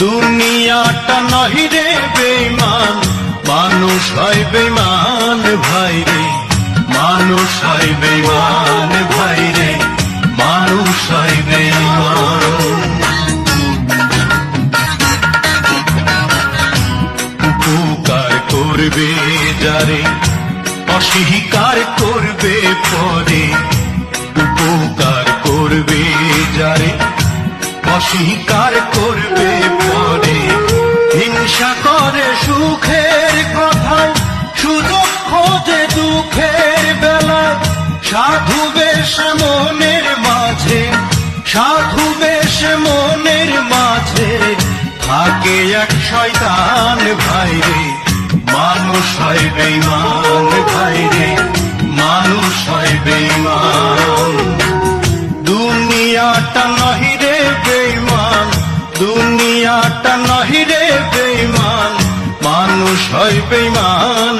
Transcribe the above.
দুনিয়াটা নহি রে বেঈমান, মানুষ হয় বেঈমান ভাই রে, মানুষ হয় বেঈমান ভাই রে, মানুষ হয় বেঈমান। উপকার করবে যারে অস্বীকার করবে পরে, উপকার করবে যারে অস্বীকার করবে পরে, হিংসা করে সুখের কথায় সুযোগ খোঁজে দুঃখের বেলায়, সাধু বেশ মনের মাঝে, সাধু বেশ মনের মাঝে থাকে এক শয়তান ভাই রে, মানুষ হয় বেঈমান ভাই রে, মানুষ হয় বেঈমান। দুনিয়াটা নহি রে বেঈমান, দুনিয়াটা নহি রে বেঈমান, মানুষ হয় বেঈমান